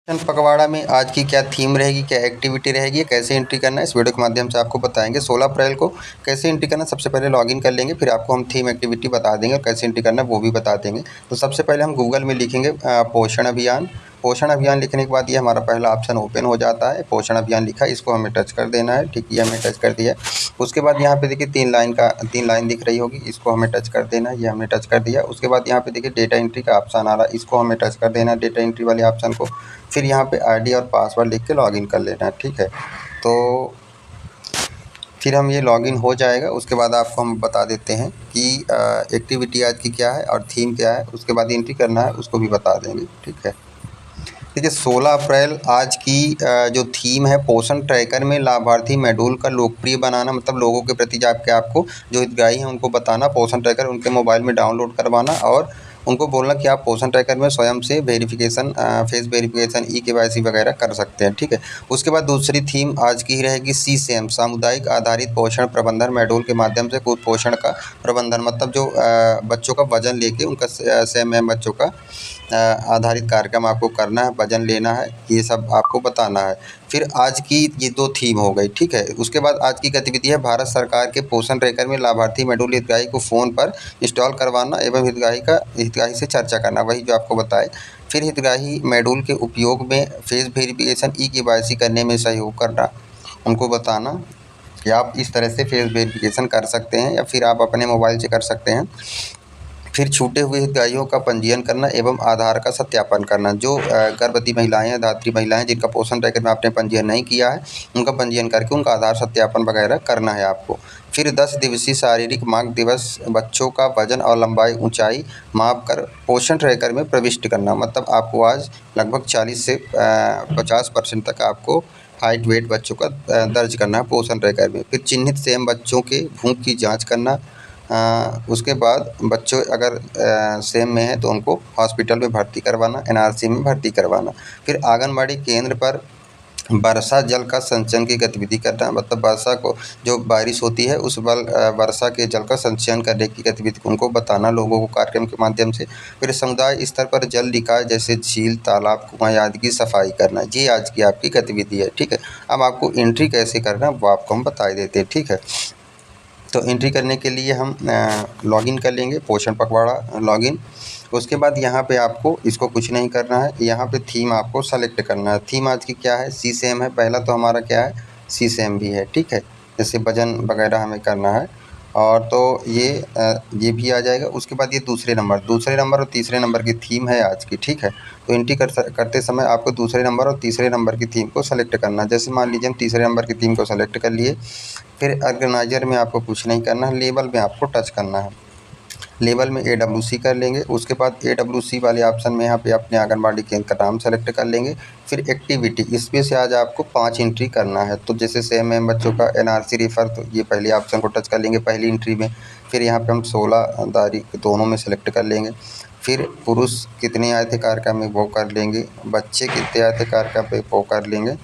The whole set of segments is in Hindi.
पखवाड़ा में आज की क्या थीम रहेगी, क्या एक्टिविटी रहेगी, कैसे एंट्री करना है, इस वीडियो के माध्यम से आपको बताएंगे। 16 अप्रैल को कैसे एंट्री करना है, सबसे पहले लॉगिन कर लेंगे, फिर आपको हम थीम एक्टिविटी बता देंगे और कैसे एंट्री करना है वो भी बता देंगे। तो सबसे पहले हम गूगल में लिखेंगे पोषण अभियान। पोषण अभियान लिखने के बाद ये हमारा पहला ऑप्शन ओपन हो जाता है। पोषण अभियान लिखा, इसको हमें टच कर देना है। ठीक है, हमने टच कर दिया। उसके बाद यहाँ पे देखिए 3 लाइन दिख रही होगी, इसको हमें टच कर देना है। ये हमने टच कर दिया। उसके बाद यहाँ पे देखिए डेटा एंट्री का ऑप्शन आ रहा है, इसको हमें टच कर देना है, डेटा एंट्री वाले ऑप्शन को। फिर यहाँ पे आईडी और पासवर्ड लिख के लॉगिन कर लेना है। ठीक है, तो फिर हम ये लॉगिन हो जाएगा। उसके बाद आपको हम बता देते हैं कि एक्टिविटी आज की क्या है और थीम क्या है। उसके बाद एंट्री करना है उसको भी बता देंगे। ठीक है, देखिए 16 अप्रैल आज की जो थीम है, पोषण ट्रैकर में लाभार्थी मॉड्यूल का लोकप्रिय बनाना। मतलब लोगों के प्रति जाके आपको जो हितग्राही हैं उनको बताना, पोषण ट्रैकर उनके मोबाइल में डाउनलोड करवाना और उनको बोलना कि आप पोषण ट्रैकर में स्वयं से वेरिफिकेशन, फेस वेरिफिकेशन, ई-केवाईसी वगैरह कर सकते हैं। ठीक है, उसके बाद दूसरी थीम आज की ही रहेगी CSAM, सामुदायिक आधारित पोषण प्रबंधन मॉड्यूल के माध्यम से कुपोषण का प्रबंधन। मतलब जो बच्चों का वजन लेके उनका SAM बच्चों का आधारित कार्यक्रम आपको करना है, वजन लेना है, ये सब आपको बताना है। फिर आज की ये 2 थीम हो गई। ठीक है, उसके बाद आज की गतिविधि है भारत सरकार के पोषण ट्रैकर में लाभार्थी मॉड्यूल हितग्राही को फ़ोन पर इंस्टॉल करवाना एवं हितग्राही से चर्चा करना, वही जो आपको बताए। फिर हितग्राही मॉड्यूल के उपयोग में फेस वेरिफिकेशन, ई-केवाईसी करने में सहयोग करना, उनको बताना कि आप इस तरह से फेस वेरिफिकेशन कर सकते हैं या फिर आप अपने मोबाइल से कर सकते हैं। फिर छूटे हुए हितग्राहियों का पंजीयन करना एवं आधार का सत्यापन करना। जो गर्भवती महिलाएं हैं, धात्री महिलाएं जिनका पोषण ट्रैकर में आपने पंजीयन नहीं किया है, उनका पंजीयन करके उनका आधार सत्यापन वगैरह करना है आपको। फिर 10 दिवसीय शारीरिक मांग दिवस, बच्चों का वजन और लंबाई ऊंचाई माप कर पोषण ट्रैकर में प्रविष्ट करना। मतलब आपको आज लगभग 40 से 50% तक आपको हाइट वेट बच्चों का दर्ज करना है पोषण ट्रैकर में। फिर चिन्हित सेम बच्चों के भूख की जाँच करना। उसके बाद बच्चों अगर सेम में है तो उनको हॉस्पिटल में भर्ती करवाना, NRC में भर्ती करवाना। फिर आंगनबाड़ी केंद्र पर वर्षा जल का संचयन की गतिविधि करना। मतलब वर्षा को जो बारिश होती है उस वर्षा के जल का संचयन करने की गतिविधि उनको बताना लोगों को कार्यक्रम के माध्यम से। फिर समुदाय स्तर पर जल निकाय जैसे झील, तालाब, कुआँ आदि की सफाई करना, ये आज की आपकी गतिविधि है। ठीक है, अब आपको एंट्री कैसे करना वो आपको हम बता देते हैं। ठीक है, तो एंट्री करने के लिए हम लॉगिन कर लेंगे, पोषण पखवाड़ा लॉगिन। उसके बाद यहाँ पे आपको इसको कुछ नहीं करना है, यहाँ पे थीम आपको सेलेक्ट करना है। थीम आज की क्या है, CSAM है। पहला तो हमारा क्या है, CSAM भी है। ठीक है, जैसे वजन वगैरह हमें करना है और तो ये भी आ जाएगा। उसके बाद ये दूसरे नंबर और तीसरे नंबर की थीम है आज की। ठीक है, तो एंट्री करते समय आपको दूसरे नंबर और तीसरे नंबर की थीम को सेलेक्ट करना है। जैसे मान लीजिए हम तीसरे नंबर की थीम को सेलेक्ट कर लिए। फिर ऑर्गेनाइजर में आपको कुछ नहीं करना है, लेबल में आपको टच करना है। लेबल में AWC कर लेंगे। उसके बाद AWC वाले ऑप्शन में यहाँ पे अपने आंगनबाड़ी केंद्र का नाम सेलेक्ट कर लेंगे। फिर एक्टिविटी, इसमें से आज आपको 5 एंट्री करना है। तो जैसे सेम बच्चों का NRC रेफर, तो ये पहले ऑप्शन को टच कर लेंगे पहली एंट्री में। फिर यहाँ पे हम 16 तारीख दोनों में सेलेक्ट कर लेंगे। फिर पुरुष कितने आए थे कार्यक्रम में वो कर लेंगे, बच्चे कितने आए थे कार्यक्रम पे वो कर लेंगे,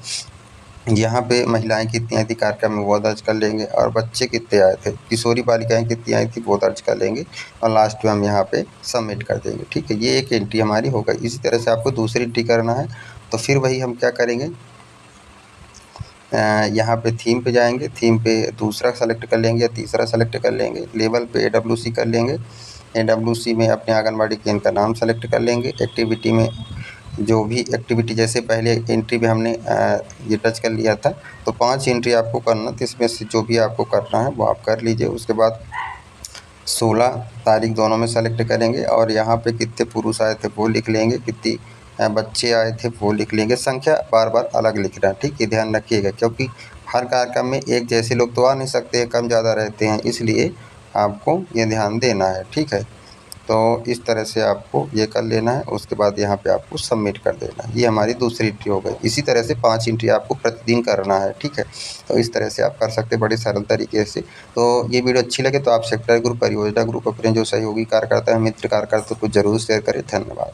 यहाँ पे महिलाएं कितनी आई थी कार्यक्रम में वो दर्ज कर लेंगे और बच्चे कितने आए थे, किशोरी बालिकाएं कितनी आई थी वो दर्ज कर लेंगे और लास्ट में हम यहाँ पे सबमिट कर देंगे। ठीक है, ये एक एंट्री हमारी हो गई। इसी तरह से आपको दूसरी एंट्री करना है, तो फिर वही हम क्या करेंगे, यहाँ पे थीम पे जाएंगे, थीम पे दूसरा सेलेक्ट कर लेंगे या तीसरा सेलेक्ट कर लेंगे। लेवल पे AWC कर लेंगे, AWC में अपने आंगनबाड़ी केंद्र का नाम सेलेक्ट कर लेंगे। एक्टिविटी में जो भी एक्टिविटी, जैसे पहले एंट्री में हमने ये टच कर लिया था, तो 5 एंट्री आपको करना, तो इसमें से जो भी आपको करना है वो आप कर लीजिए। उसके बाद 16 तारीख दोनों में सेलेक्ट करेंगे और यहाँ पे कितने पुरुष आए थे वो लिख लेंगे, कितनी बच्चे आए थे वो लिख लेंगे। संख्या बार बार अलग लिखना है। ठीक है, ध्यान रखिएगा, क्योंकि हर कार्यक्रम में एक जैसे लोग तो आ नहीं सकते, कम ज़्यादा रहते हैं, इसलिए आपको ये ध्यान देना है। ठीक है, तो इस तरह से आपको ये कर लेना है। उसके बाद यहाँ पे आपको सबमिट कर देना है। ये हमारी दूसरी एंट्री हो गई। इसी तरह से 5 एंट्री आपको प्रतिदिन करना है। ठीक है, तो इस तरह से आप कर सकते हैं बड़े सरल तरीके से। तो ये वीडियो अच्छी लगे तो आप सेक्टर ग्रुप, परियोजना ग्रुप, अपने जो सहयोगी कार्यकर्ता हैं, मित्र कार्यकर्ता को ज़रूर शेयर करें। धन्यवाद।